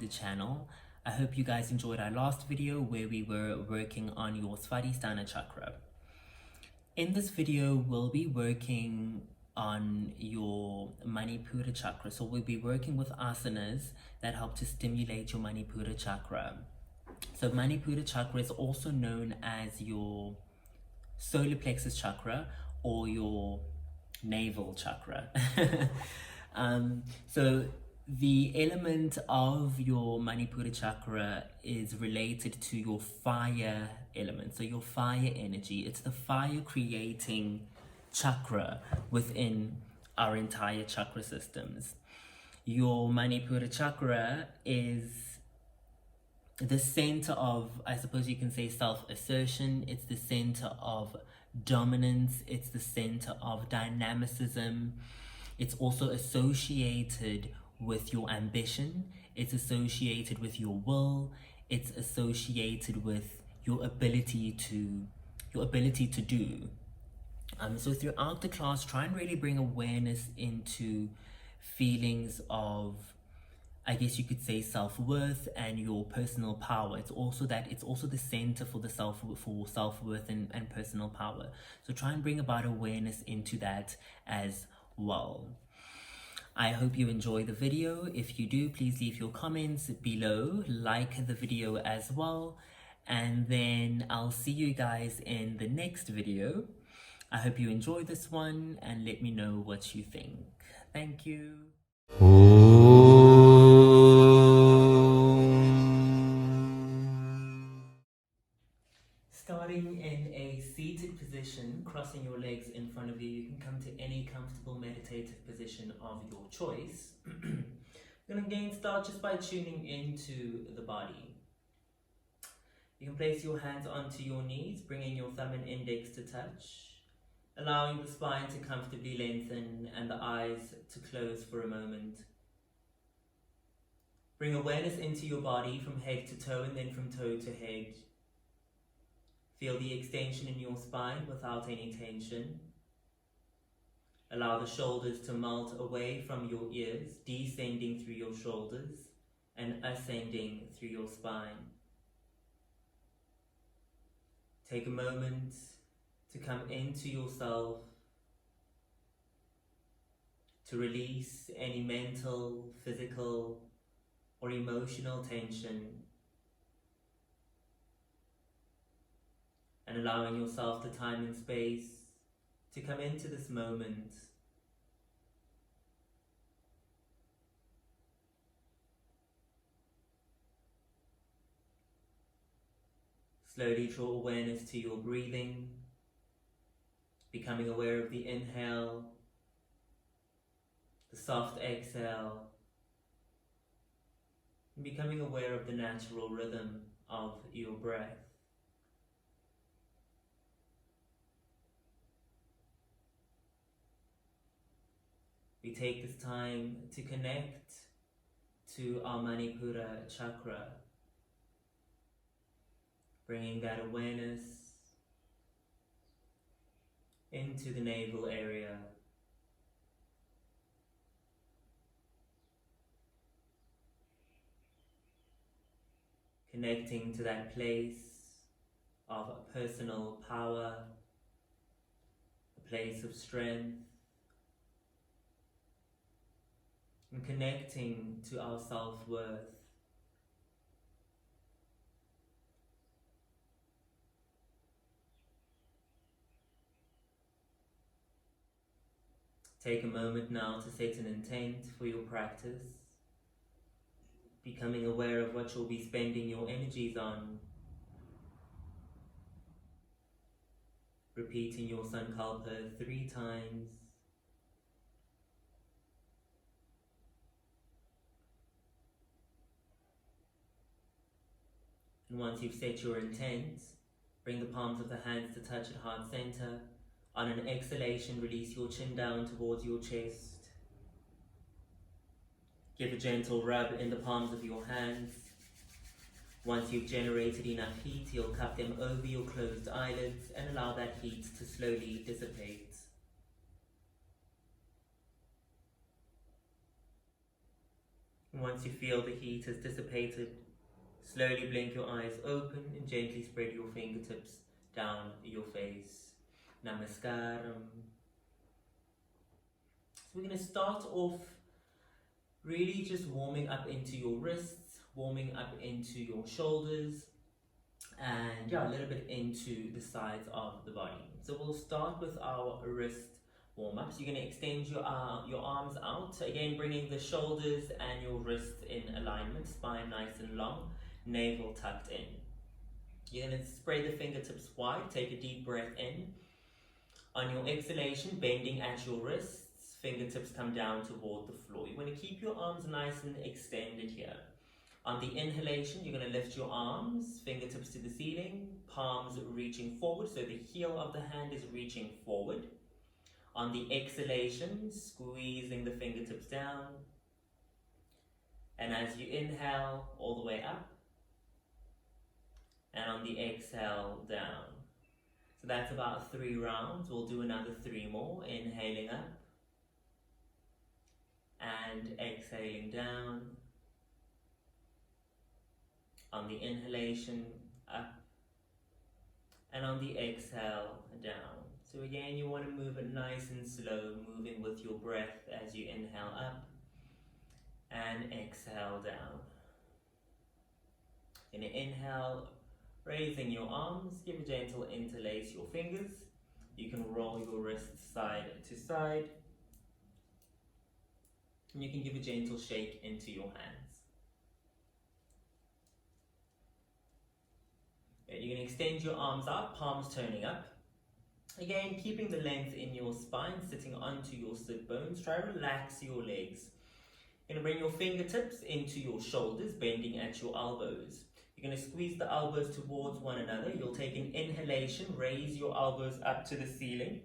channel. I hope you guys enjoyed our last video where we were working on your Svadhisthana chakra. In this video, we'll be working on your Maṇipūra chakra. So we'll be working with asanas that help to stimulate your Maṇipūra chakra. So Maṇipūra chakra is also known as your solar plexus chakra or your navel chakra. So the element of your Maṇipūra chakra is related to your fire element, so your fire energy. It's the fire creating chakra within our entire chakra systems. Your Maṇipūra chakra is the center of, I suppose you can say, self-assertion. It's the center of dominance. It's the center of dynamicism. It's also associated with your ambition. It's associated with your will. It's associated with your ability to do. So throughout the class, try and really bring awareness into feelings of, I guess you could say, self-worth and your personal power. It's also the center for self-worth and personal power. So try and bring about awareness into that as well. I hope you enjoy the video. If you do, please leave your comments below, like the video as well, and then I'll see you guys in the next video. I hope you enjoy this one and let me know what you think. Thank you. Starting in a seated position, crossing your legs in front of you, you can come to any comfortable meditative position of your choice. We're going to again start just by tuning into the body. You can place your hands onto your knees, bringing your thumb and index to touch, allowing the spine to comfortably lengthen and the eyes to close for a moment. Bring awareness into your body from head to toe and then from toe to head. Feel the extension in your spine without any tension. Allow the shoulders to melt away from your ears, descending through your shoulders and ascending through your spine. Take a moment to come into yourself, to release any mental, physical, or emotional tension, and allowing yourself the time and space to come into this moment. Slowly draw awareness to your breathing, becoming aware of the inhale, the soft exhale, and becoming aware of the natural rhythm of your breath. We take this time to connect to our Maṇipūra chakra, bringing that awareness into the navel area, connecting to that place of personal power, a place of strength, and connecting to our self-worth. Take a moment now to set an intent for your practice, becoming aware of what you'll be spending your energies on, repeating your Sankalpa 3 times, and once you've set your intent, bring the palms of the hands to touch at heart center. On an exhalation, release your chin down towards your chest. Give a gentle rub in the palms of your hands. Once you've generated enough heat, you'll cup them over your closed eyelids and allow that heat to slowly dissipate. And once you feel the heat has dissipated, slowly blink your eyes open and gently spread your fingertips down your face. Namaskaram. So we're going to start off really just warming up into your wrists, warming up into your shoulders, and a little bit into the sides of the body. So we'll start with our wrist warm-up. So you're going to extend your arms out, again bringing the shoulders and your wrists in alignment, spine nice and long, navel tucked in. You're going to spread the fingertips wide, take a deep breath in. On your exhalation, bending at your wrists, fingertips come down toward the floor. You want to keep your arms nice and extended here. On the inhalation, you're going to lift your arms, fingertips to the ceiling, palms reaching forward, so the heel of the hand is reaching forward. On the exhalation, squeezing the fingertips down. And as you inhale, all the way up. And on the exhale, down. So that's about 3 rounds. We'll do another 3 more. Inhaling up. And exhaling down. On the inhalation, up. And on the exhale, down. So again, you want to move it nice and slow, moving with your breath as you inhale up and exhale down. Going to inhale, raising your arms, give a gentle interlace your fingers. You can roll your wrists side to side. And you can give a gentle shake into your hands. You're going to extend your arms out, palms turning up. Again, keeping the length in your spine, sitting onto your sit bones. Try to relax your legs. You're going to bring your fingertips into your shoulders, bending at your elbows. You're going to squeeze the elbows towards one another. You'll take an inhalation, raise your elbows up to the ceiling.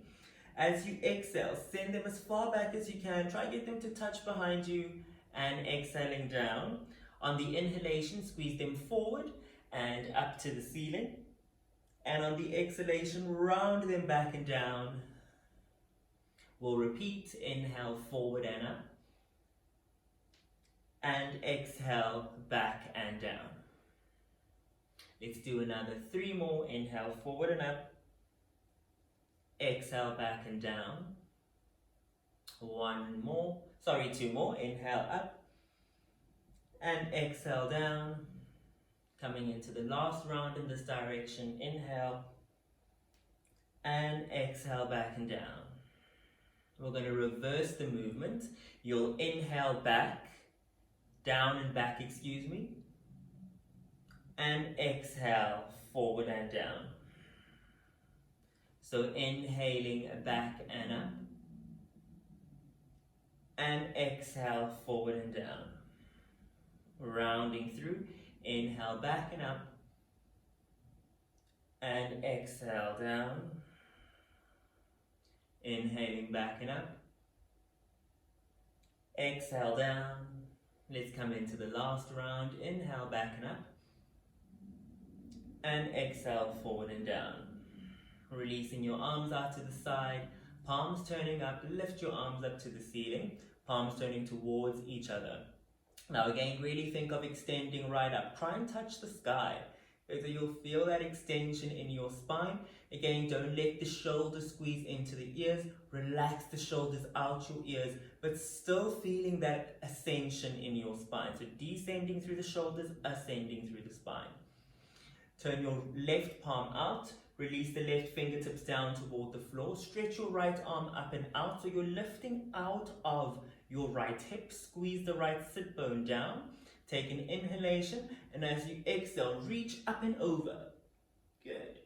As you exhale, send them as far back as you can. Try to get them to touch behind you and exhaling down. On the inhalation, squeeze them forward and up to the ceiling. And on the exhalation, round them back and down. We'll repeat. Inhale, forward and up. And exhale, back and down. Let's do another 3 more. Inhale, forward and up. Exhale, back and down. 2 more. Inhale, up. And exhale, down. Coming into the last round in this direction. Inhale and exhale, back and down. We're going to reverse the movement. You'll inhale back, down and back, and exhale forward and down. So inhaling back and up, and exhale forward and down. Rounding through. Inhale back and up, and exhale down. Inhaling back and up, exhale down. Let's come into the last round. Inhale back and up, and exhale forward and down. Releasing your arms out to the side, palms turning up. Lift your arms up to the ceiling, palms turning towards each other. Now again, really think of extending right up. Try and touch the sky. So you'll feel that extension in your spine. Again, don't let the shoulders squeeze into the ears. Relax the shoulders out your ears, but still feeling that ascension in your spine. So descending through the shoulders, ascending through the spine. Turn your left palm out. Release the left fingertips down toward the floor. Stretch your right arm up and out. So you're lifting out of your right hip. Squeeze the right sit bone down. Take an inhalation, and as you exhale, reach up and over. Good.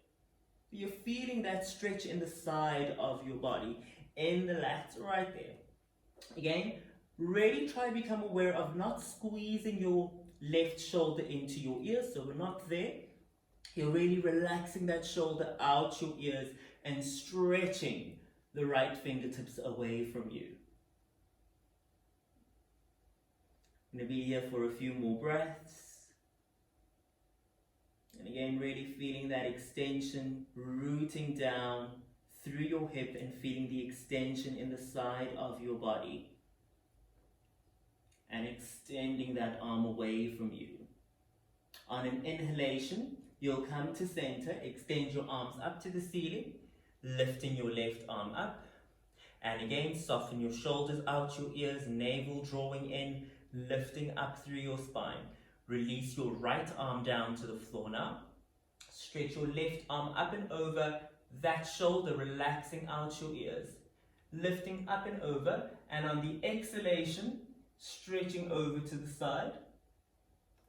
You're feeling that stretch in the side of your body, in the lats, right there. Again, really try to become aware of not squeezing your left shoulder into your ears, so we're not there. You're really relaxing that shoulder out your ears and stretching the right fingertips away from you. I'm going to be here for a few more breaths. And again, really feeling that extension rooting down through your hip and feeling the extension in the side of your body. and extending that arm away from you. On an inhalation, you'll come to center, extend your arms up to the ceiling, lifting your left arm up. And again, soften your shoulders out your ears, navel drawing in, lifting up through your spine. Release your right arm down to the floor now. Stretch your left arm up and over that shoulder, relaxing out your ears. Lifting up and over, and on the exhalation, stretching over to the side.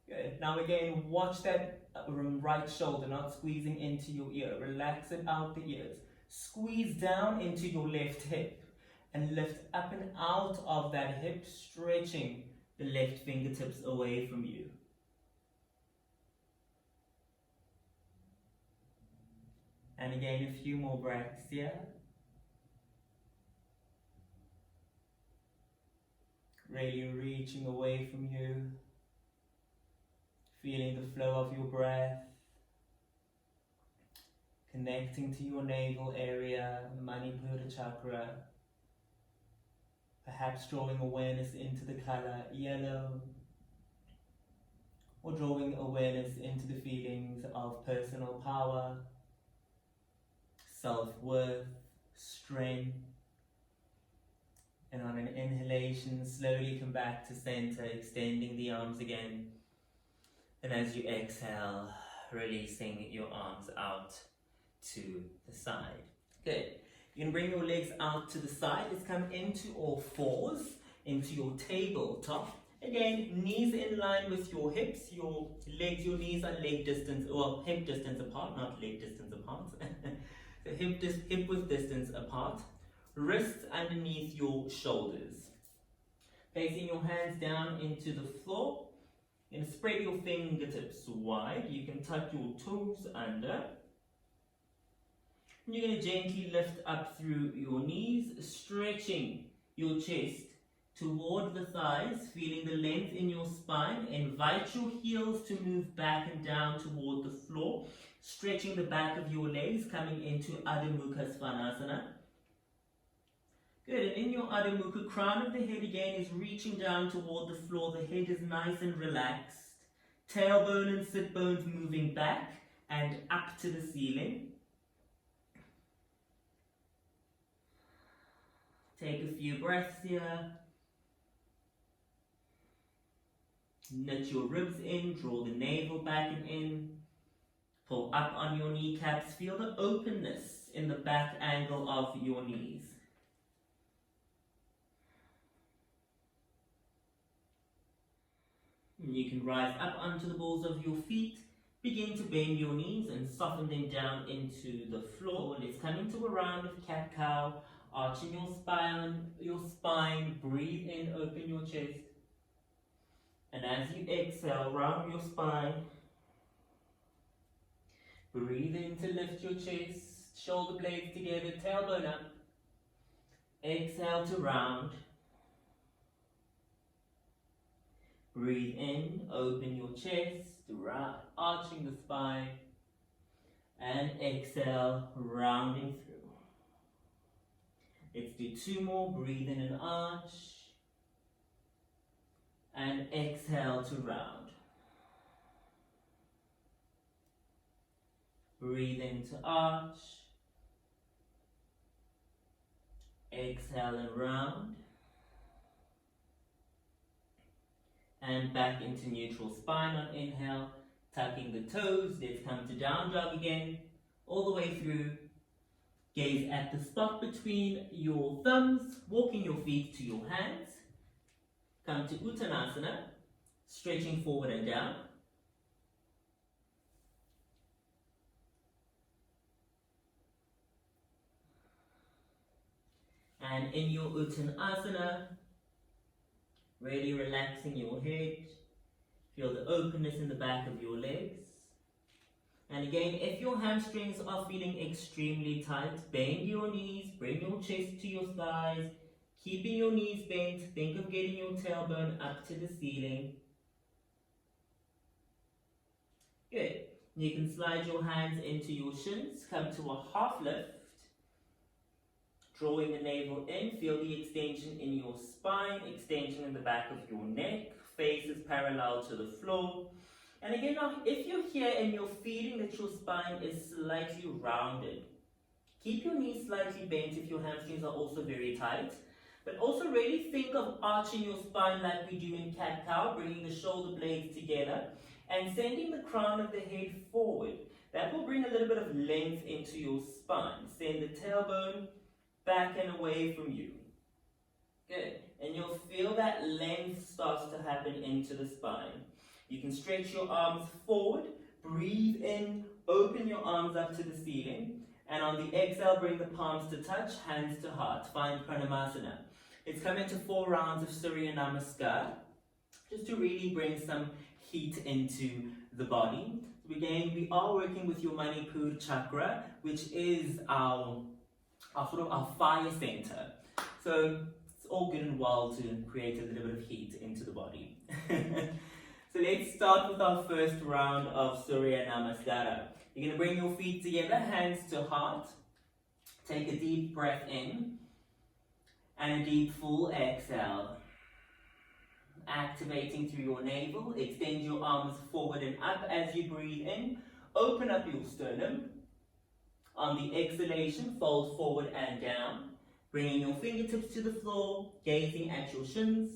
Good. Now again, watch that right shoulder, not squeezing into your ear. Relax it out the ears. Squeeze down into your left hip and lift up and out of that hip, stretching the left fingertips away from you. And again, a few more breaths here. Really reaching away from you. Feeling the flow of your breath. Connecting to your navel area, Maṇipūra chakra. Perhaps drawing awareness into the color yellow. Or drawing awareness into the feelings of personal power, self-worth, strength. And on an inhalation, slowly come back to center, extending the arms again. And as you exhale, releasing your arms out to the side. Good. You can bring your legs out to the side. Let's come into all fours, into your tabletop. Again, knees in line with your hips. Your legs, your knees are leg distance, well, hip distance apart, not leg distance apart. So hip width distance apart. Wrists underneath your shoulders. Placing your hands down into the floor. And spread your fingertips wide. You can tuck your toes under. And you're going to gently lift up through your knees, stretching your chest toward the thighs, feeling the length in your spine. Invite your heels to move back and down toward the floor, stretching the back of your legs, coming into Adho Mukha Svanasana. Good, and in your Adho Mukha, crown of the head again is reaching down toward the floor. The head is nice and relaxed. Tailbone and sit bones moving back and up to the ceiling. Take a few breaths here. Knit your ribs in, draw the navel back and in. Pull up on your kneecaps. Feel the openness in the back angle of your knees. And you can rise up onto the balls of your feet. Begin to bend your knees and soften them down into the floor. Let's come into a round of cat-cow. Arching your spine. Breathe in, open your chest. And as you exhale, round your spine. Breathe in to lift your chest. Shoulder blades together, tailbone up. Exhale to round. Breathe in, open your chest, arching the spine, and exhale, rounding through. Let's do two more. Breathe in and arch, and exhale to round. Breathe in to arch, exhale and round. And back into neutral spine on inhale, tucking the toes. Let's come to down dog again, all the way through. Gaze at the spot between your thumbs, walking your feet to your hands. Come to Uttanasana, stretching forward and down. And in your Uttanasana, really relaxing your head. Feel the openness in the back of your legs. And again, if your hamstrings are feeling extremely tight, bend your knees, bring your chest to your thighs, keeping your knees bent. Think of getting your tailbone up to the ceiling. Good. You can slide your hands into your shins, come to a half lift. Drawing the navel in, feel the extension in your spine, extension in the back of your neck, face is parallel to the floor. And again, now, if you're here and you're feeling that your spine is slightly rounded, keep your knees slightly bent if your hamstrings are also very tight. But also really think of arching your spine like we do in cat-cow, bringing the shoulder blades together and sending the crown of the head forward. That will bring a little bit of length into your spine. Send the tailbone back and away from you. Good. And you'll feel that length starts to happen into the spine. You can stretch your arms forward, breathe in, open your arms up to the ceiling, and on the exhale, bring the palms to touch, hands to heart. Find Pranamasana. It's come into 4 rounds of Surya Namaskar, just to really bring some heat into the body. So again, we are working with your Maṇipūra chakra, which is our fire center. So it's all good and well to create a little bit of heat into the body. So let's start with our first round of Surya Namaskara. You're going to bring your feet together, hands to heart. Take a deep breath in and a deep full exhale. Activating through your navel, extend your arms forward and up as you breathe in. Open up your sternum. On the exhalation, fold forward and down. Bringing your fingertips to the floor, gazing at your shins.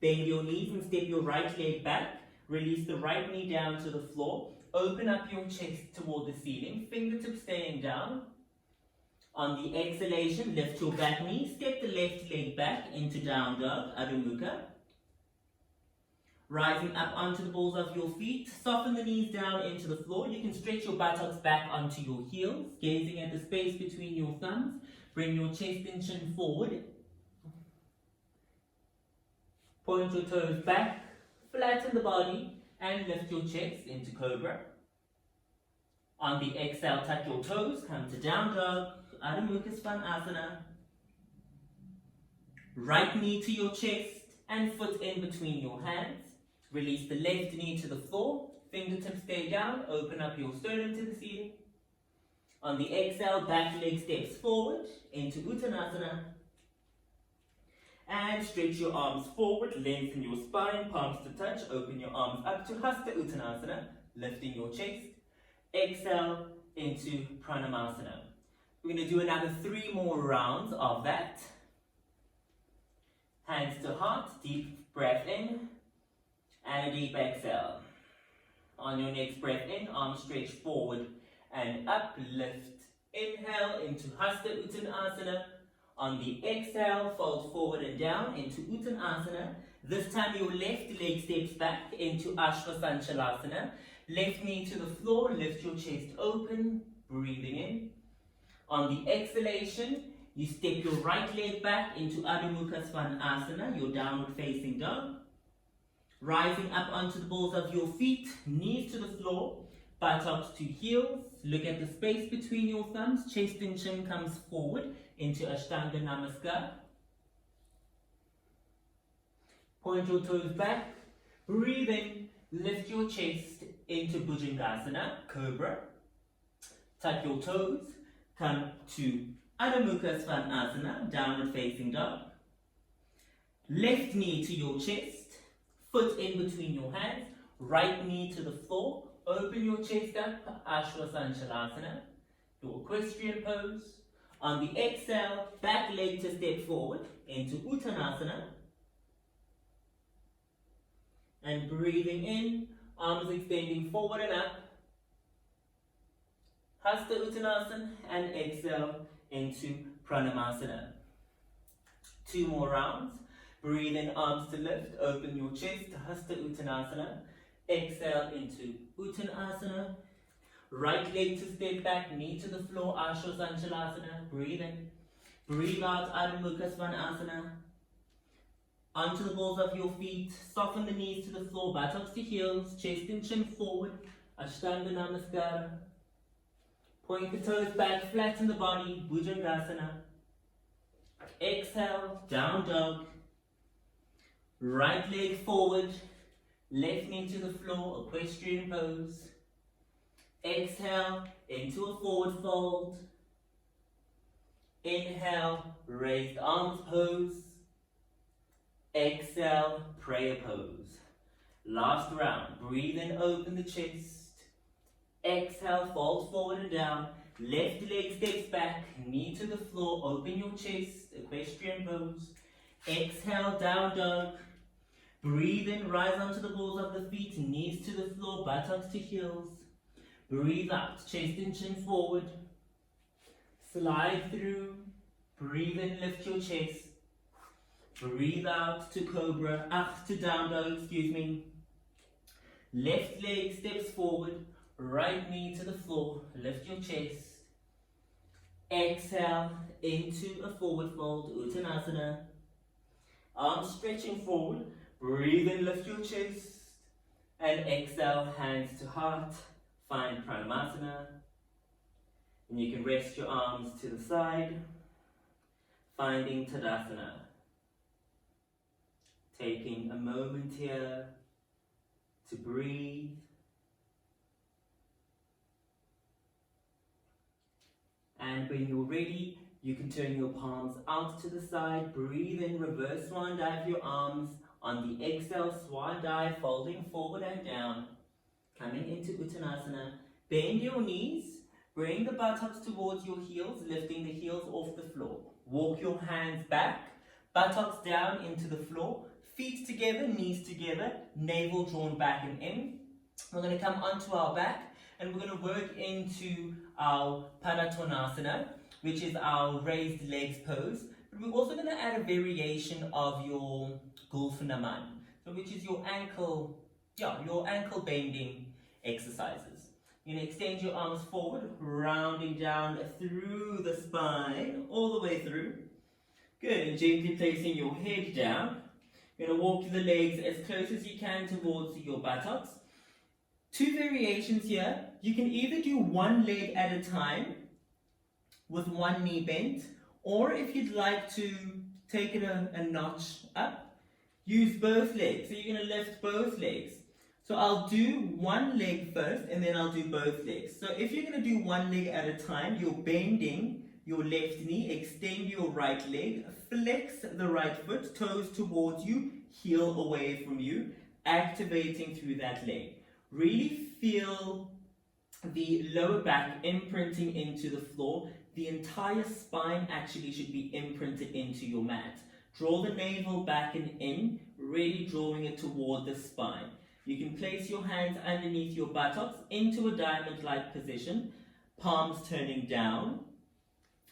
Bend your knees and step your right leg back. Release the right knee down to the floor. Open up your chest toward the ceiling, fingertips staying down. On the exhalation, lift your back knee, step the left leg back into down dog, Adho Mukha. Rising up onto the balls of your feet, soften the knees down into the floor. You can stretch your buttocks back onto your heels, gazing at the space between your thumbs. Bring your chest and chin forward. Point your toes back, flatten the body, and lift your chest into Cobra. On the exhale, touch your toes, come to down dog, Adho Mukha Svanasana. Right knee to your chest and foot in between your hands. Release the left knee to the floor, fingertips stay down, open up your sternum to the ceiling. On the exhale, back leg steps forward into Uttanasana. And stretch your arms forward, lengthen your spine, palms to touch, open your arms up to Hasta Uttanasana, lifting your chest. Exhale into Pranamasana. We're going to do another 3 more rounds of that. Hands to heart, deep breath in, and a deep exhale. On your next breath in, arms stretch forward and up, lift. Inhale into Hasta Uttanasana. On the exhale, fold forward and down into Uttanasana. This time your left leg steps back into Ashvasanchalasana. Left knee to the floor, lift your chest open, breathing in. On the exhalation, you step your right leg back into Adho Mukha Svanasana, your downward facing dog. Rising up onto the balls of your feet, knees to the floor, buttocks to heels. Look at the space between your thumbs, chest and chin comes forward into Ashtanga Namaskar. Point your toes back, breathe in, lift your chest into Bhujangasana, Cobra. Tuck your toes, come to Adho Mukha Svanasana, downward facing dog. Left knee to your chest, foot in between your hands, right knee to the floor, open your chest up, Ashvasanchalasana, your equestrian pose. On the exhale, back leg to step forward into Uttanasana. And breathing in, arms extending forward and up. Hasta Uttanasana and exhale into Pranamasana. 2 more rounds. Breathe in, arms to lift, open your chest to Hasta Uttanasana. Exhale into Uttanasana. Right leg to step back, knee to the floor, Ashvasanchalasana. Breathe in. Breathe out, Adho Mukha Svanasana. Onto the balls of your feet, soften the knees to the floor, buttocks to heels, chest and chin forward, Ashtanga Namaskara. Point the toes back, flatten the body, Bhujangasana. Exhale, down dog. Right leg forward, left knee to the floor, equestrian pose. Exhale into a forward fold. Inhale, raised arms pose. Exhale, prayer pose. Last round. Breathe in, open the chest. Exhale, fold forward and down. Left leg steps back, knee to the floor. Open your chest, equestrian pose. Exhale, down dog. Breathe in, rise onto the balls of the feet, knees to the floor, buttocks to heels. Breathe out, chest and chin forward. Slide through. Breathe in, lift your chest. Breathe out to cobra, to down dog, excuse me. Left leg steps forward, right knee to the floor, lift your chest. Exhale into a forward fold, Uttanasana. Arms stretching forward, breathe in, lift your chest. And exhale, hands to heart, find Pranamasana. And you can rest your arms to the side, finding Tadasana. Taking a moment here to breathe. And when you're ready, you can turn your palms out to the side. Breathe in, reverse swan dive your arms. On the exhale, swan dive, folding forward and down. Coming into Uttanasana. Bend your knees. Bring the buttocks towards your heels, lifting the heels off the floor. Walk your hands back, buttocks down into the floor. Feet together, knees together, navel drawn back and in. We're going to come onto our back and we're going to work into our Padatonasana, which is our raised legs pose. But we're also going to add a variation of your Gulfanaman, so which is your ankle bending exercises. You're going to extend your arms forward, rounding down through the spine, all the way through. Good, and gently placing your head down. You're going to walk the legs as close as you can towards your buttocks. Two variations here. You can either do one leg at a time with one knee bent, or if you'd like to take it a notch up, use both legs. So you're going to lift both legs. So I'll do one leg first and then I'll do both legs. So if you're going to do one leg at a time, you're bending your left knee, extend your right leg, flex the right foot, toes towards you, heel away from you, activating through that leg. Really feel the lower back imprinting into the floor. The entire spine actually should be imprinted into your mat. Draw the navel back and in, really drawing it toward the spine. You can place your hands underneath your buttocks into a diamond-like position, palms turning down.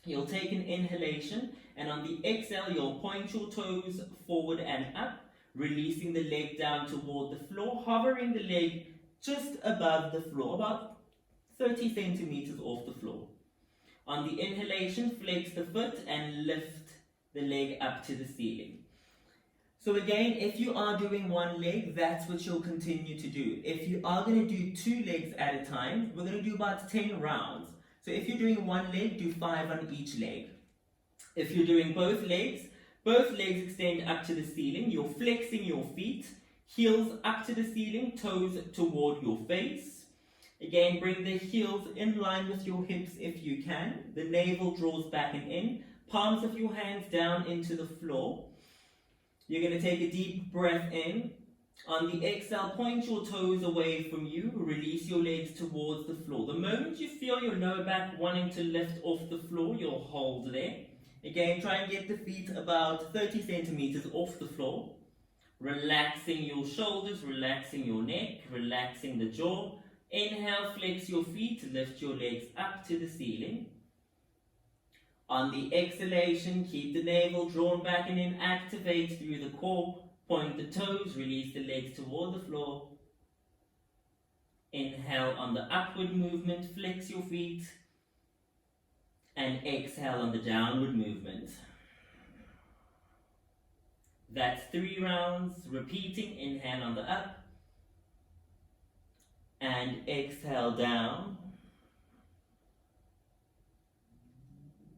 You'll take an inhalation, and on the exhale, you'll point your toes forward and up, releasing the leg down toward the floor, hovering the leg just above the floor, about 30 centimeters off the floor. On the inhalation, flex the foot and lift the leg up to the ceiling. So again, if you are doing one leg, that's what you'll continue to do. If you are going to do two legs at a time, we're going to do about 10 rounds. So if you're doing one leg, do 5 on each leg. If you're doing both legs extend up to the ceiling. You're flexing your feet, heels up to the ceiling, toes toward your face. Again, bring the heels in line with your hips if you can. The navel draws back and in. Palms of your hands down into the floor. You're going to take a deep breath in. On the exhale, point your toes away from you. Release your legs towards the floor. The moment you feel your lower back wanting to lift off the floor, you'll hold there. Again, try and get the feet about 30 centimeters off the floor. Relaxing your shoulders, relaxing your neck, relaxing the jaw. Inhale, flex your feet, lift your legs up to the ceiling. On the exhalation, keep the navel drawn back and in, activate through the core, point the toes, release the legs toward the floor. Inhale on the upward movement, flex your feet, and exhale on the downward movement. That's 3 rounds, repeating. Inhale on the up, and exhale down.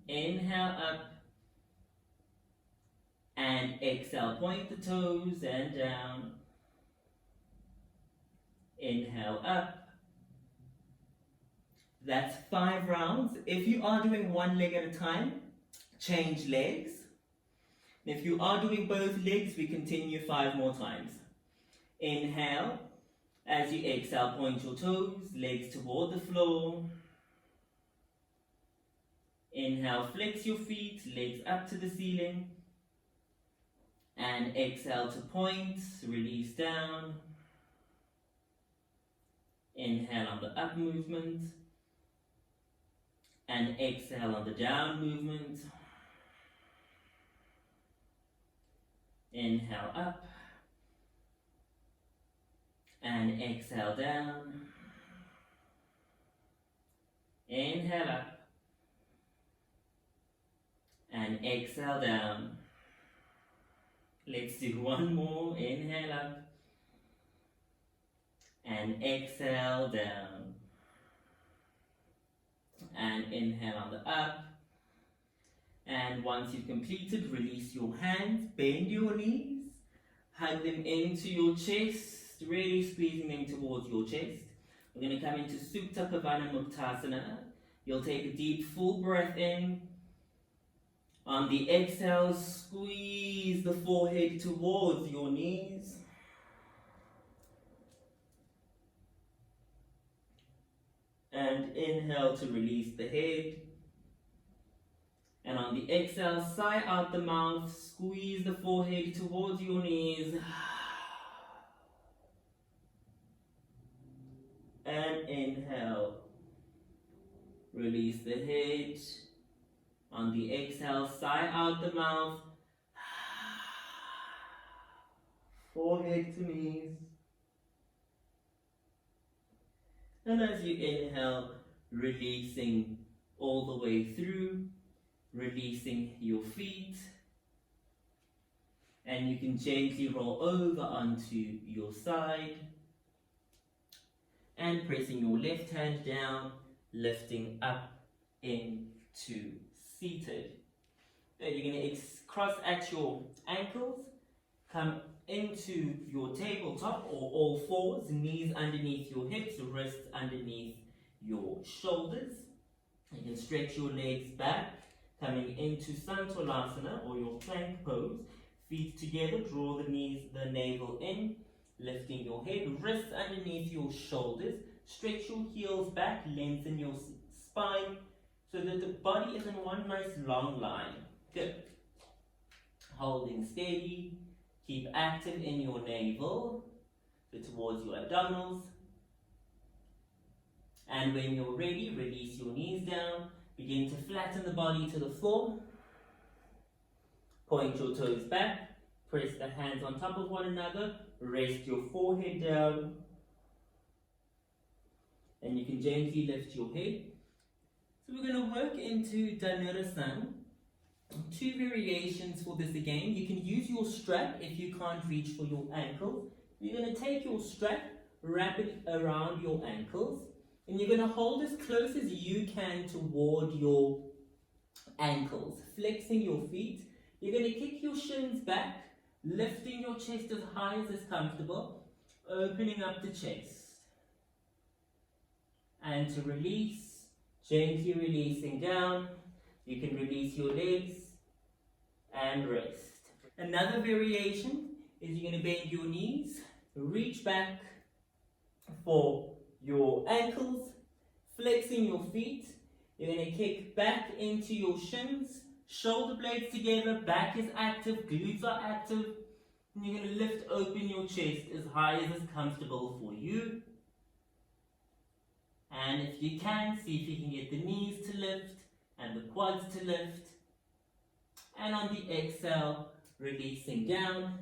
Inhale up, and exhale, point the toes and down. Inhale up. That's 5 rounds. If you are doing one leg at a time, Change legs. And if you are doing both legs, we continue 5 more times. Inhale. As you exhale, point your toes, legs toward the floor. Inhale, flex your feet, legs up to the ceiling. And exhale to point, release down. Inhale on the up movement. And exhale on the down movement. Inhale up. And exhale down. Inhale up. And exhale down. Let's do one more. Inhale up. And exhale down. And inhale on the up. And once you've completed, release your hands, bend your knees, hug them into your chest, really squeezing them towards your chest. We're going to come into Supta Pavana Muktasana. You'll take a deep full breath in. On the exhale, squeeze the forehead towards your knees. And inhale to release the head. And on the exhale, sigh out the mouth, squeeze the forehead towards your knees. And inhale, release the head. On the exhale, sigh out the mouth, forehead to knees. And as you inhale, releasing all the way through, releasing your feet. And you can gently roll over onto your side. And pressing your left hand down, lifting up into seated. Then you're going to cross at your ankles, come into your tabletop or all fours, knees underneath your hips, wrists underneath your shoulders. You can stretch your legs back, coming into Santolasana or your plank pose. Feet together, draw the knees, the navel in, lifting your head, wrists underneath your shoulders. Stretch your heels back, lengthen your spine so that the body is in one nice long line. Good. Holding steady. Keep active in your navel, so towards your abdominals. And when you're ready, release your knees down. Begin to flatten the body to the floor. Point your toes back. Press the hands on top of one another. Rest your forehead down. And you can gently lift your head. So we're going to work into Dhanurasana. 2 variations for this again. You can use your strap if you can't reach for your ankles. You're going to take your strap, wrap it around your ankles, and you're going to hold as close as you can toward your ankles, flexing your feet. You're going to kick your shins back, lifting your chest as high as is comfortable, opening up the chest. And to release, gently releasing down. You can release your legs and rest. Another variation is you're going to bend your knees, reach back for your ankles, flexing your feet. You're going to kick back into your shins, shoulder blades together, back is active, glutes are active. And you're going to lift open your chest as high as is comfortable for you. And if you can, see if you can get the knees to lift and the quads to lift. And on the exhale, releasing down,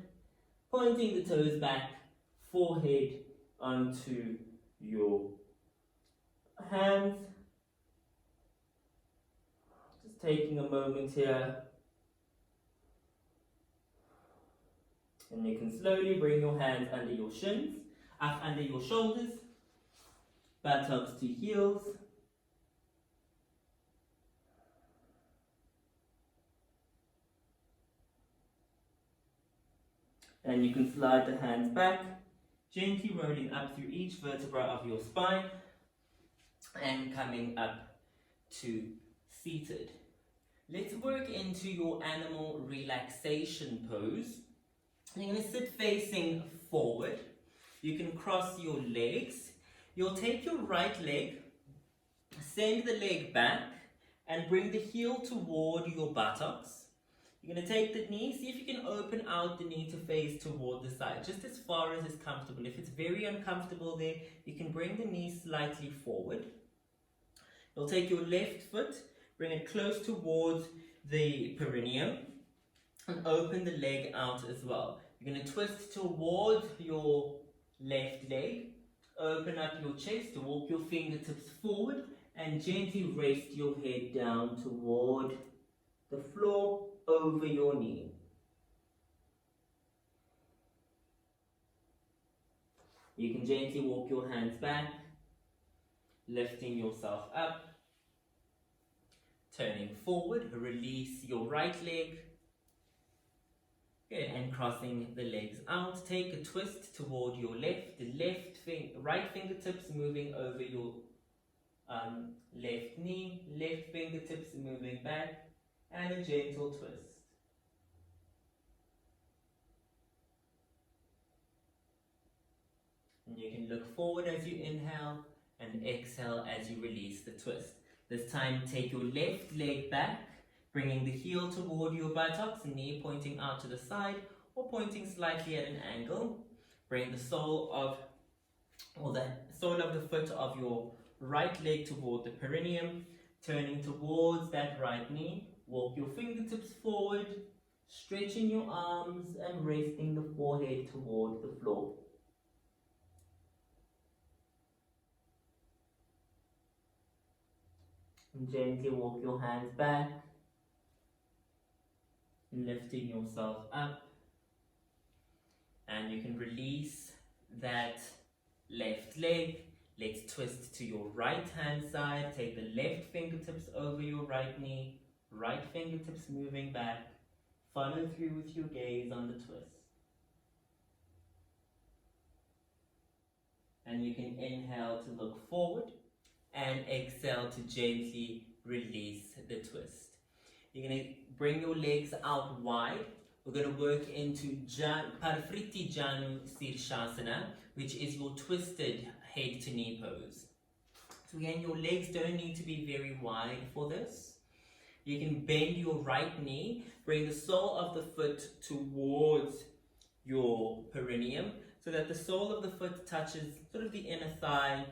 pointing the toes back, forehead onto your hands. Just taking a moment here. And you can slowly bring your hands under your shins, up under your shoulders, buttocks to heels. And you can slide the hands back, gently rolling up through each vertebra of your spine and coming up to seated. Let's work into your animal relaxation pose. You're going to sit facing forward. You can cross your legs. You'll take your right leg, send the leg back, and bring the heel toward your buttocks. You're going to take the knee, see if you can open out the knee to face toward the side, just as far as is comfortable. If it's very uncomfortable there, you can bring the knee slightly forward. You'll take your left foot, bring it close towards the perineum, and open the leg out as well. You're going to twist towards your left leg, open up your chest to walk your fingertips forward, and gently rest your head down toward the floor over your knee. You can gently walk your hands back, lifting yourself up, turning forward, release your right leg. Good, and crossing the legs out. Take a twist toward your left, right fingertips moving over your left knee, left fingertips moving back, and a gentle twist. And you can look forward as you inhale and exhale as you release the twist. This time, take your left leg back, bringing the heel toward your buttocks, knee pointing out to the side or pointing slightly at an angle. Bring the sole of the foot of your right leg toward the perineum, turning towards that right knee. Walk your fingertips forward, stretching your arms and resting the forehead toward the floor. And gently walk your hands back, lifting yourself up, and you can release that left leg. Let's twist to your right hand side. Take the left fingertips over your right knee, right fingertips moving back. Follow through with your gaze on the twist. And you can inhale to look forward and exhale to gently release the twist. You're going to bring your legs out wide. We're going to work into Parivriti Janu Sirshasana, which is your twisted head to knee pose. So again, your legs don't need to be very wide for this. You can bend your right knee, bring the sole of the foot towards your perineum so that the sole of the foot touches sort of the inner thigh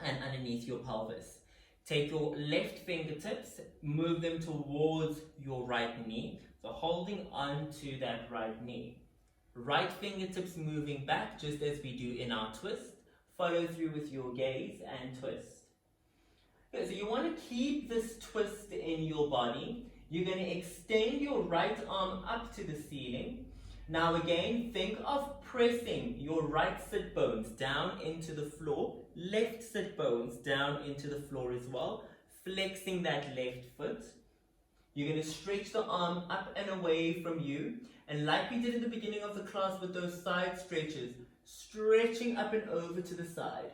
and underneath your pelvis. Take your left fingertips, move them towards your right knee, so holding on to that right knee. Right fingertips moving back just as we do in our twist. Follow through with your gaze and twist. Okay, so you want to keep this twist in your body. You're going to extend your right arm up to the ceiling. Now again, think of pressing your right sit bones down into the floor, left sit bones down into the floor as well, flexing that left foot. You're going to stretch the arm up and away from you, and like we did at the beginning of the class with those side stretches, stretching up and over to the side.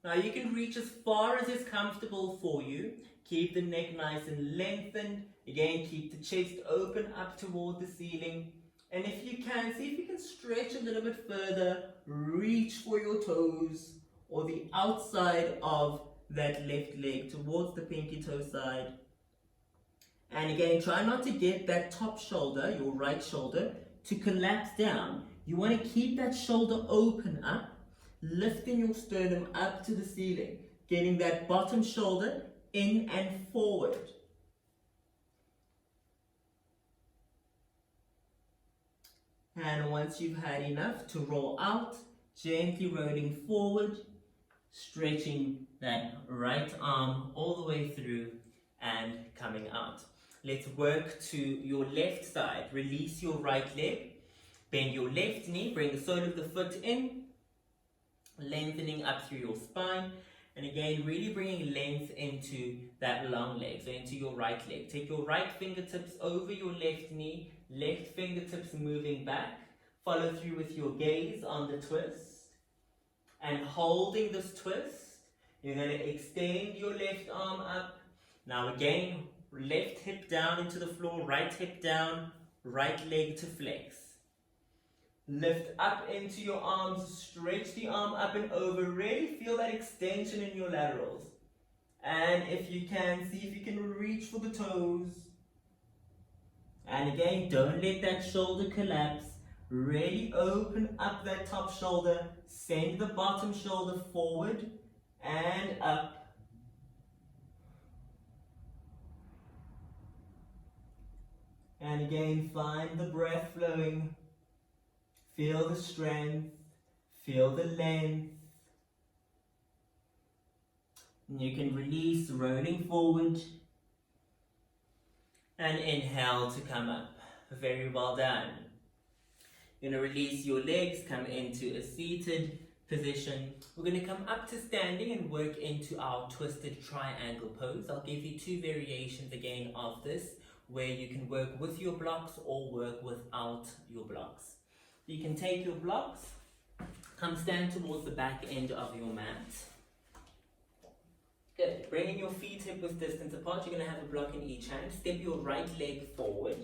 Now you can reach as far as is comfortable for you. Keep the neck nice and lengthened. Again, keep the chest open up toward the ceiling. And if you can, see if you can stretch a little bit further, reach for your toes or the outside of that left leg towards the pinky toe side. And again, try not to get that top shoulder, your right shoulder, to collapse down. You want to keep that shoulder open up, lifting your sternum up to the ceiling, getting that bottom shoulder in and forward. And once you've had enough to roll out, gently rolling forward, stretching that right arm all the way through and coming out. Let's work to your left side. Release your right leg, bend your left knee, bring the sole of the foot in, lengthening up through your spine. And again, really bringing length into that long leg, so into your right leg. Take your right fingertips over your left knee, left fingertips moving back. Follow through with your gaze on the twist. And holding this twist, you're going to extend your left arm up. Now again, Left hip down into the floor, right hip down, right leg to flex. Lift up into your arms, stretch the arm up and over, really feel that extension in your laterals. And if you can, see if you can reach for the toes. And again, don't let that shoulder collapse. Really open up that top shoulder, send the bottom shoulder forward and up. And again, find the breath flowing. Feel the strength, feel the length. And you can release, rolling forward. And inhale to come up. Very well done. You're going to release your legs, come into a seated position. We're going to come up to standing and work into our twisted triangle pose. I'll give you two variations again of this, where you can work with your blocks or work without your blocks. You can take your blocks, come stand towards the back end of your mat. Good. Bringing your feet hip width distance apart, you're going to have a block in each hand. Step your right leg forward.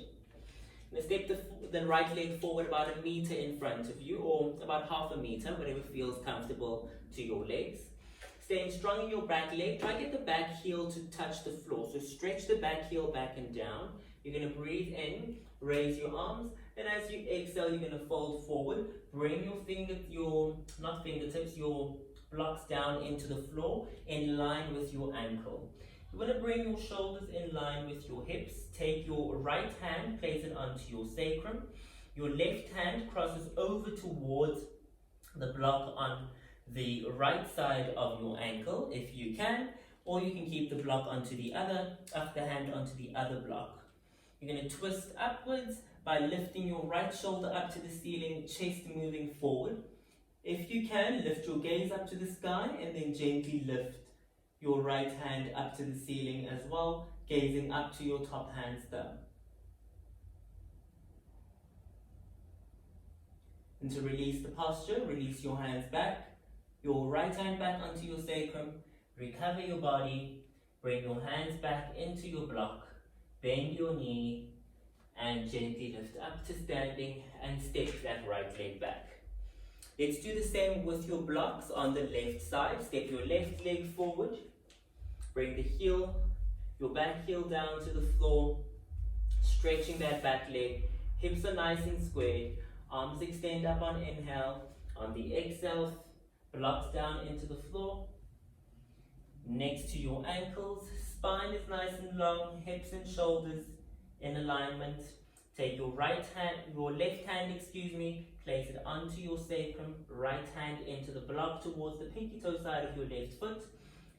Now step the right leg forward about 1 meter in front of you, or about half a meter, whatever feels comfortable to your legs. Staying strong in your back leg, try to get the back heel to touch the floor. So stretch the back heel back and down. You're going to breathe in, raise your arms, and as you exhale, you're going to fold forward. Bring your your blocks down into the floor in line with your ankle. You want to bring your shoulders in line with your hips. Take your right hand, place it onto your sacrum. Your left hand crosses over towards the block on the right side of your ankle, if you can, or you can keep the block onto the hand onto the other block. You're going to twist upwards by lifting your right shoulder up to the ceiling, chest moving forward. If you can, lift your gaze up to the sky and then gently lift your right hand up to the ceiling as well, gazing up to your top hand thumb. And to release the posture, release your hands back, your right hand back onto your sacrum, recover your body, bring your hands back into your block, bend your knee, and gently lift up to standing and step that right leg back. Let's do the same with your blocks on the left side. Step your left leg forward, bring the heel, your back heel down to the floor, stretching that back leg, hips are nice and squared, arms extend up on inhale, on the exhale, blocks down into the floor, next to your ankles, spine is nice and long, hips and shoulders in alignment. Take your left hand, place it onto your sacrum, right hand into the block towards the pinky toe side of your left foot.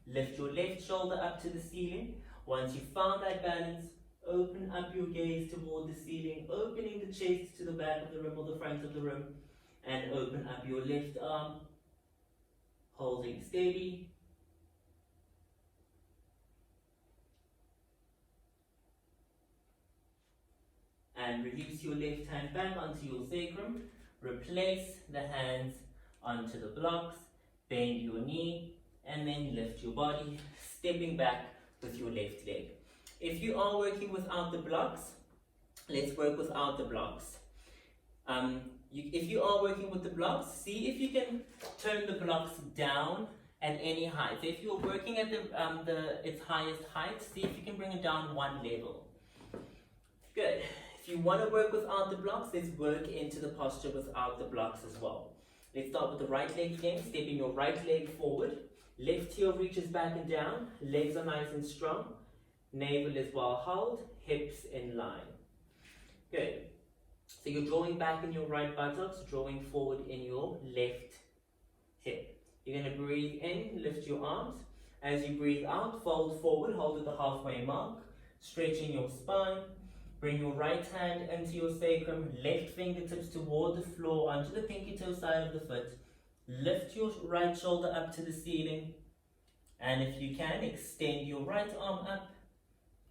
Lift your left shoulder up to the ceiling. Once you've found that balance, open up your gaze toward the ceiling, opening the chest to the back of the room or the front of the room, and open up your left arm, holding steady. And release your left hand back onto your sacrum. Replace the hands onto the blocks. Bend your knee and then lift your body, stepping back with your left leg. If you are working without the blocks, let's work without the blocks. If you are working with the blocks, see if you can turn the blocks down at any height. So if you're working at its highest height, see if you can bring it down one level. Good. If you want to work without the blocks, let's work into the posture without the blocks as well. Let's start with the right leg again, stepping your right leg forward. Left heel reaches back and down, legs are nice and strong. Navel is well held, hips in line. Good. So you're drawing back in your right buttocks, drawing forward in your left hip. You're going to breathe in, lift your arms. As you breathe out, fold forward, hold at the halfway mark, stretching your spine. Bring your right hand into your sacrum, left fingertips toward the floor, onto the pinky toe side of the foot. Lift your right shoulder up to the ceiling. And if you can, extend your right arm up,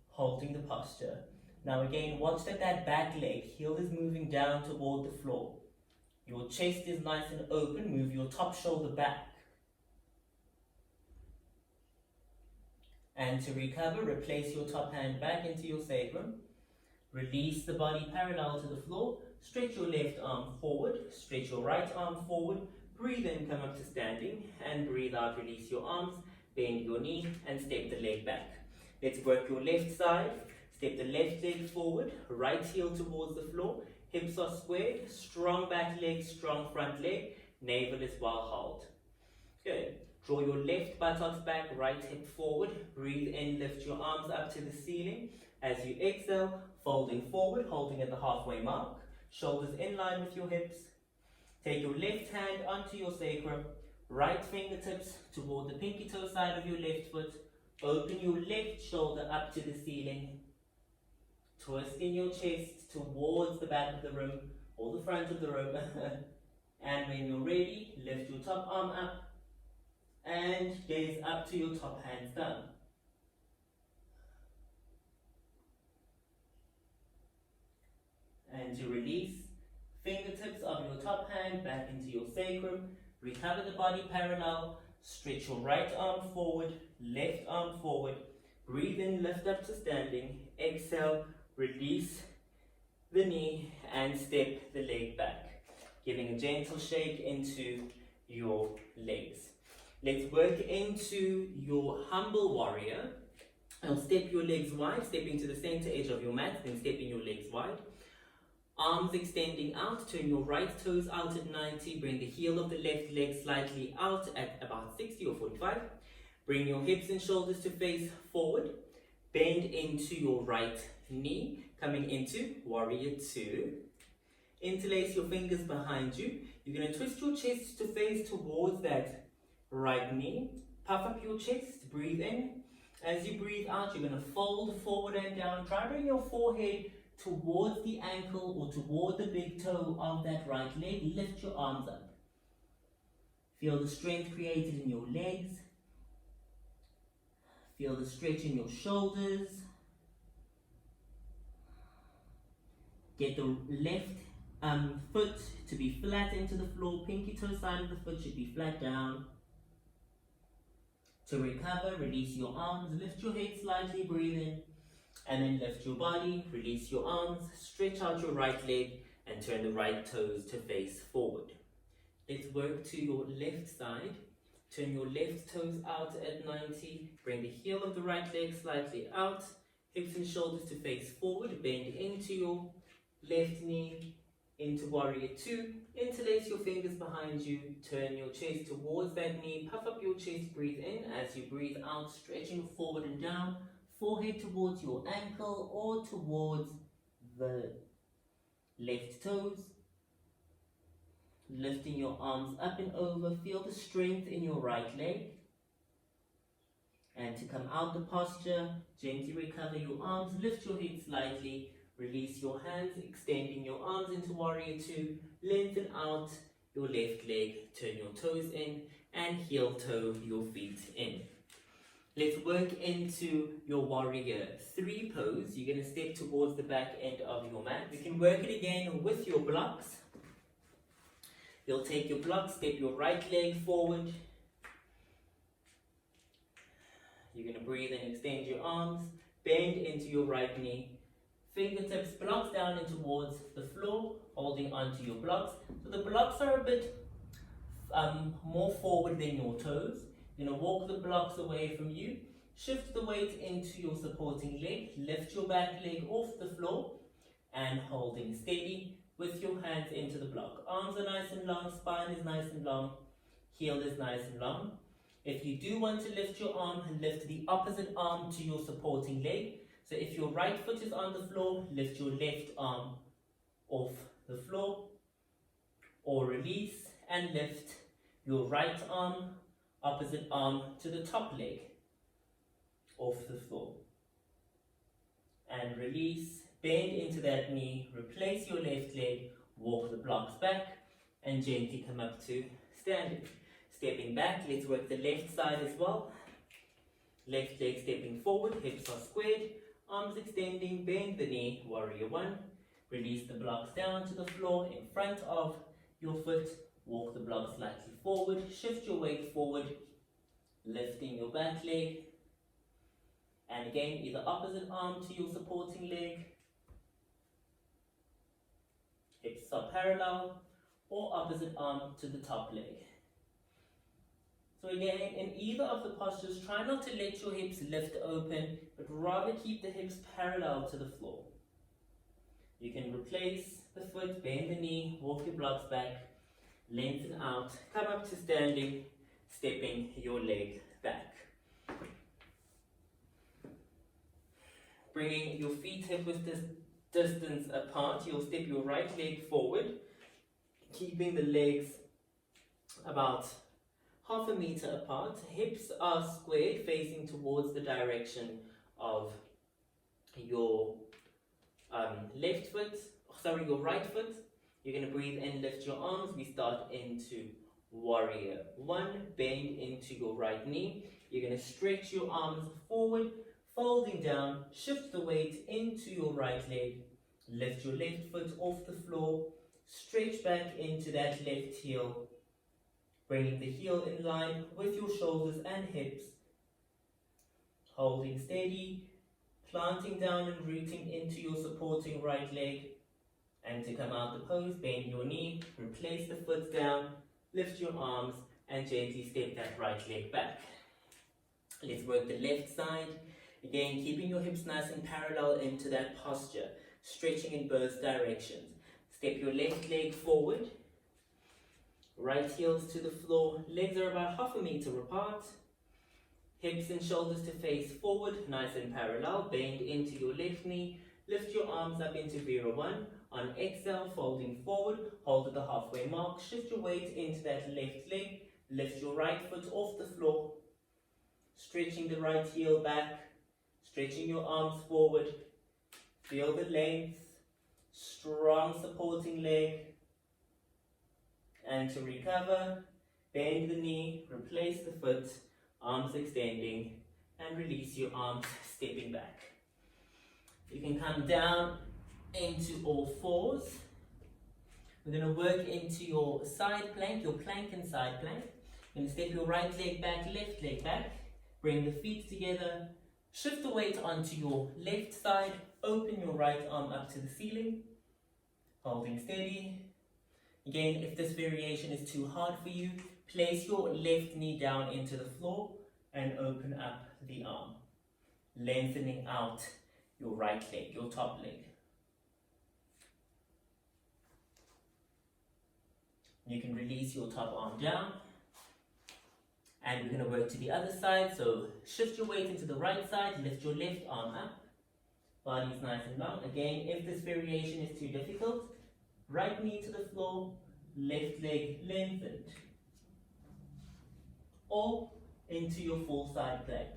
holding the posture. Now again, watch that back leg, heel is moving down toward the floor. Your chest is nice and open, move your top shoulder back. And to recover, replace your top hand back into your sacrum. Release the body parallel to the floor. Stretch your left arm forward. Stretch your right arm forward. Breathe in, come up to standing. And breathe out, release your arms. Bend your knee and step the leg back. Let's work your left side. Step the left leg forward. Right heel towards the floor. Hips are squared. Strong back leg, strong front leg. Navel is well held. Good. Draw your left buttocks back, right hip forward. Breathe in, lift your arms up to the ceiling. As you exhale, folding forward, holding at the halfway mark. Shoulders in line with your hips. Take your left hand onto your sacrum. Right fingertips toward the pinky toe side of your left foot. Open your left shoulder up to the ceiling. Twisting your chest towards the back of the room or the front of the room. And when you're ready, lift your top arm up and gaze up to your top hands down. And to release, fingertips of your top hand back into your sacrum. Recover the body parallel. Stretch your right arm forward, left arm forward. Breathe in, lift up to standing. Exhale, release the knee and step the leg back, giving a gentle shake into your legs. Let's work into your humble warrior. Now step your legs wide, stepping to the center edge of your mat, then stepping your legs wide. Arms extending out, turn your right toes out at 90, bring the heel of the left leg slightly out at about 60 or 45. Bring your hips and shoulders to face forward. Bend into your right knee, coming into warrior two. Interlace your fingers behind you. You're going to twist your chest to face towards that right knee. Puff up your chest, breathe in. As you breathe out, you're going to fold forward and down. Try bring your forehead towards the ankle or toward the big toe of that right leg. Lift your arms up. Feel the strength created in your legs. Feel the stretch in your shoulders. Get the left foot to be flat into the floor. Pinky toe side of the foot should be flat down. To recover, release your arms, lift your head slightly, breathe in, and then lift your body, release your arms, stretch out your right leg, and turn the right toes to face forward. Let's work to your left side. Turn your left toes out at 90, bring the heel of the right leg slightly out, hips and shoulders to face forward, bend into your left knee, into warrior two, interlace your fingers behind you, turn your chest towards that knee, puff up your chest, breathe in. As you breathe out, stretching forward and down, forehead towards your ankle or towards the left toes. Lifting your arms up and over, feel the strength in your right leg. And to come out the posture, gently recover your arms, lift your head slightly, release your hands, extending your arms into warrior two, lengthen out your left leg, turn your toes in, and heel toe your feet in. Let's work into your warrior three pose. You're going to step towards the back end of your mat. You can work it again with your blocks. You'll take your blocks, step your right leg forward. You're going to breathe and extend your arms, bend into your right knee. Fingertips, blocks down and towards the floor, holding onto your blocks. So the blocks are a bit more forward than your toes. You're going to walk the blocks away from you. Shift the weight into your supporting leg. Lift your back leg off the floor and holding steady with your hands into the block. Arms are nice and long, spine is nice and long, heel is nice and long. If you do want to lift your arm, lift the opposite arm to your supporting leg. So if your right foot is on the floor, lift your left arm off the floor, or release and lift your right arm, opposite arm to the top leg off the floor. And release, bend into that knee, replace your left leg, walk the blocks back, and gently come up to standing. Stepping back, let's work the left side as well. Left leg stepping forward, hips are squared, arms extending, bend the knee, warrior one. Release the blocks down to the floor in front of your foot. Walk the blocks slightly forward, shift your weight forward, lifting your back leg. And again, either opposite arm to your supporting leg, hips are parallel, or opposite arm to the top leg. So again, in either of the postures, try not to let your hips lift open, but rather keep the hips parallel to the floor. You can replace the foot, bend the knee, walk your blocks back, lengthen out, come up to standing, stepping your leg back. Bringing your feet hip width distance apart, you'll step your right leg forward, keeping the legs about half a meter apart. Hips are squared, facing towards the direction of your your right foot. You're going to breathe in, lift your arms. We start into warrior one, bend into your right knee. You're going to stretch your arms forward, folding down, shift the weight into your right leg, lift your left foot off the floor, stretch back into that left heel, bringing the heel in line with your shoulders and hips, holding steady, planting down and rooting into your supporting right leg. And to come out the pose, bend your knee, replace the foot down, lift your arms, and gently step that right leg back. Let's work the left side. Again, keeping your hips nice and parallel into that posture, stretching in both directions. Step your left leg forward, right heels to the floor, legs are about half a meter apart, hips and shoulders to face forward, nice and parallel, bend into your left knee, lift your arms up into Vira 1. On exhale, folding forward, hold at the halfway mark, shift your weight into that left leg, lift your right foot off the floor, stretching the right heel back, stretching your arms forward, feel the length, strong supporting leg, and to recover, bend the knee, replace the foot, arms extending, and release your arms, stepping back. You can come down into all fours. We're going to work into your side plank, your plank and side plank. You're going to step your right leg back, left leg back, bring the feet together, shift the weight onto your left side, open your right arm up to the ceiling, holding steady. Again, if this variation is too hard for you, place your left knee down into the floor and open up the arm, lengthening out your right leg, your top leg. You can release your top arm down, and we're going to work to the other side. So shift your weight into the right side, lift your left arm up, body's nice and long. Again, if this variation is too difficult, right knee to the floor, left leg lengthened, or into your full side plank.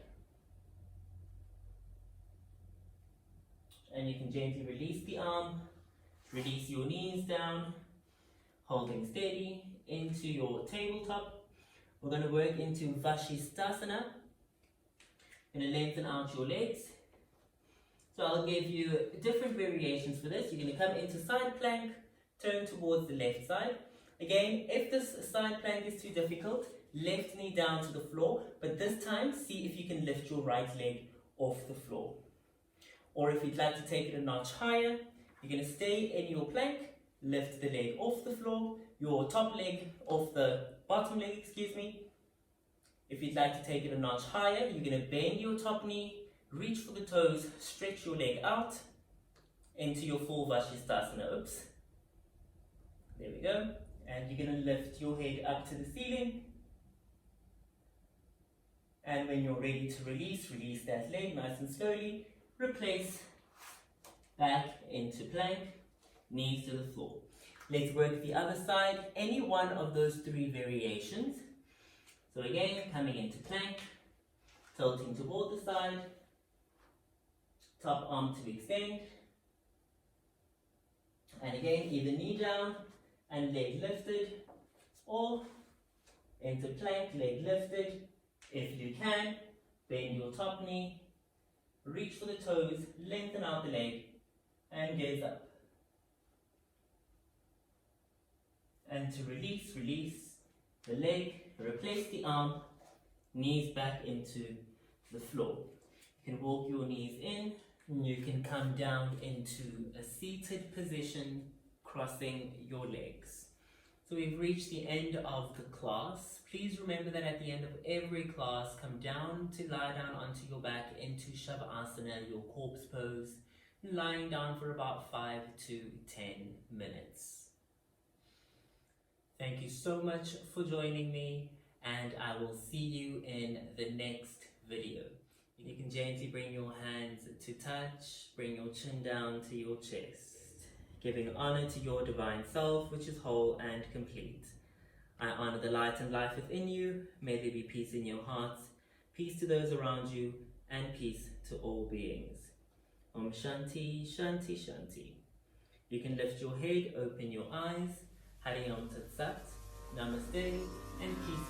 And you can gently release the arm, release your knees down, holding steady into your tabletop. We're going to work into Vashisthasana. Going to lengthen out your legs. So I'll give you different variations for this. You're going to come into side plank, turn towards the left side. Again, if this side plank is too difficult, left knee down to the floor, but this time see if you can lift your right leg off the floor. Or if you'd like to take it a notch higher, you're going to stay in your plank, lift the leg off the floor, your top leg off the bottom leg, If you'd like to take it a notch higher, you're going to bend your top knee, reach for the toes, stretch your leg out into your full Vashisthasana. Oops. There we go. And you're going to lift your head up to the ceiling. And when you're ready to release, release that leg nice and slowly. Replace back into plank, knees to the floor. Let's work the other side, any one of those three variations. So again, coming into plank, tilting toward the side, top arm to extend, and again, either knee down and leg lifted, or into plank, leg lifted. If you can, bend your top knee, reach for the toes, lengthen out the leg, and gaze up. And to release the leg, replace the arm, knees back into the floor. You can walk your knees in, and you can come down into a seated position, crossing your legs. So we've reached the end of the class. Please remember that at the end of every class, come down to lie down onto your back into Shavasana, your corpse pose, lying down for about 5 to 10 minutes. Thank you so much for joining me, and I will see you in the next video. You can gently bring your hands to touch, bring your chin down to your chest, giving honor to your divine self, which is whole and complete. I honor the light and life within you. May there be peace in your heart, peace to those around you, and peace to all beings. Om Shanti, Shanti, Shanti. You can lift your head, open your eyes. Hari Om Tat Sat. Namaste, and peace